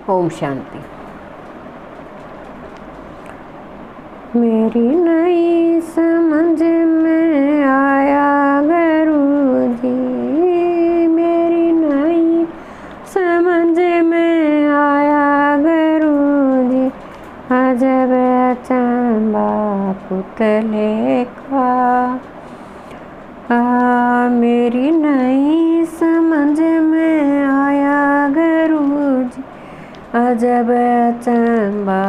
ओम शांति। मेरी नई समझ में आया गुरुजी, मेरी नई समझ में आया गुरुजी, अजब अचंबा पुतले का। मेरी नई समझ में आया गुरुजी, अजब अचंबा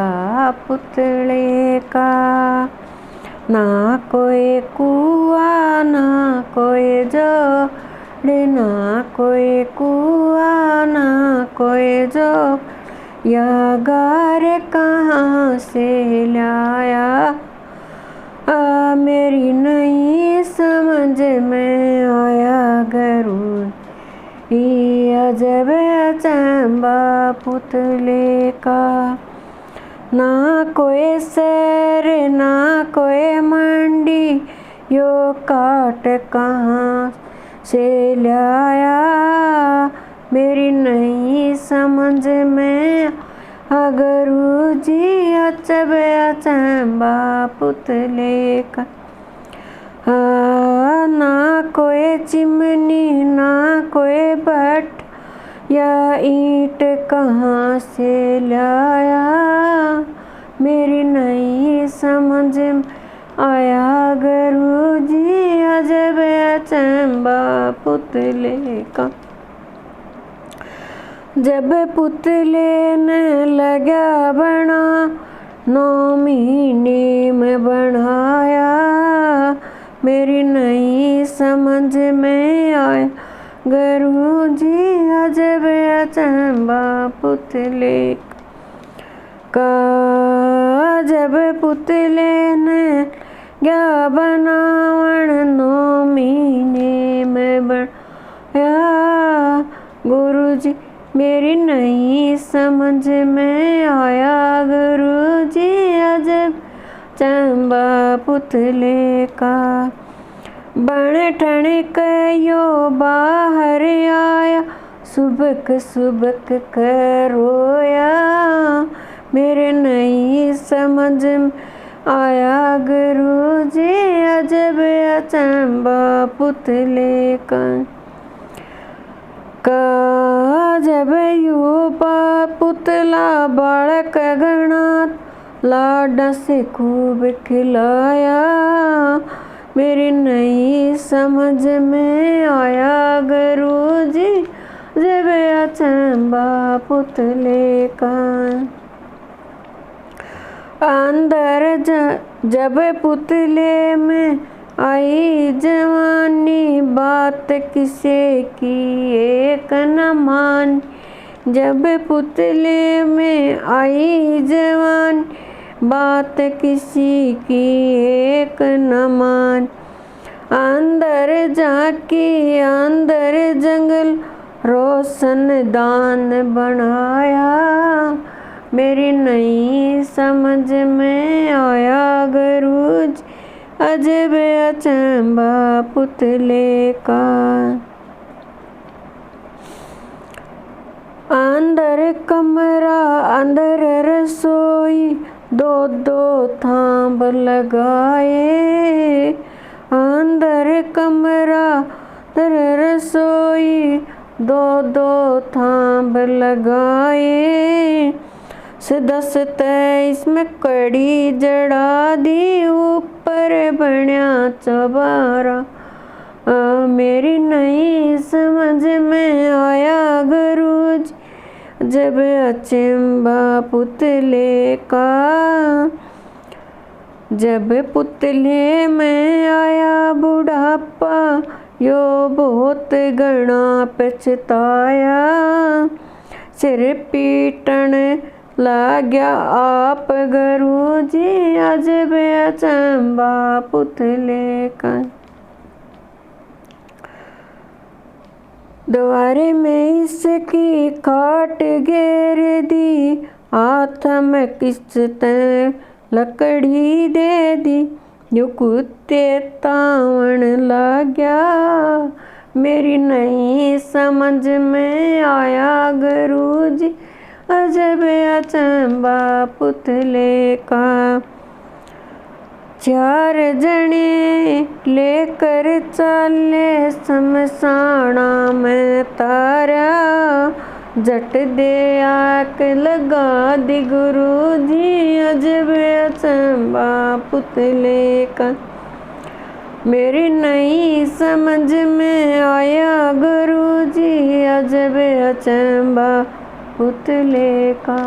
पुतले का। ना कोई कुआ ना कोई जोड़, ना कोई कुआ ना कोई जोड़, या गार कहाँ से लाया। मेरी नई समझ में आया गुरु, अजब अचंबा पुतले का। ना कोई सैर ना कोई मंडी, यो काट कहाँ से लाया। मेरी नई समझ में गुरुजी, अजब अचंबा पुतले का। ना कोई चिमनी ना कोई भट्ट, या ईंट कहाँ से लाया। मेरी नई समझ में आया गुरुजी, अजब अचंबा पुतले का। जब पुतले ने लगा बना, 9 महीने में बनाया। मेरी नई समझ में आया गुरुजी, अजब अचंबा पुतले का। जब पुतले ने क्या बनावण, 9 महीने में बनाया। गुरुजी मेरी नई समझ में आया गुरुजी, अजब अचंबा पुतले का। बण ठण कयो बाहर आया, सुबक सुबक कर रोया। मेरे नई समझ में आया गुरुजी, अजब अचंबा पुतले का। जब युवा पुतला बालक गणात, लाडा से खूब खिलाया। मेरी नई समझ में आया गुरुजी, जब अचंबा पुतले का। अंदर जब पुतले में आई जवानी, बात किसे की एक न मान। जब पुतले में आई जवानी, बात किसी की एक न मान। अंदर झांकी अंदर जंगल, रोशन दान बनाया। मेरी नई समझ में आया गुरुजी, अजब अचंबा पुतले का। अंदर कमरा अंदर रसोई, 2 थांब लगाए। अंदर कमरा अंदर रसोई, 2 थांब लगाए। 10-23 में कड़ी जड़ा दी, ऊपर बन्या चबारा। मेरी नई समझ में आया गुरुजी, जब अचंबा पुतले का। जब पुतले में आया बुढ़ापा, यो बहुत घना पछताया। सिर पीटन लाग्या आप गुरुजी, अजब अचंबा पुतले का। द्वारे में इसकी खाट घेर दी, हाथ में किस्त लकड़ी दे दी। यो कुत्ते तावण लाग्या, मेरी नई समझ में आया गुरुजी, अजब अचंबा पुतले का। चार जने लेकर चले शमशाना में तारा, जट दे आग लगा दी गुरुजी अजब अचंबा पुतले का। मेरी नई समझ में आया गुरुजी अजब अचंबा पुतले का।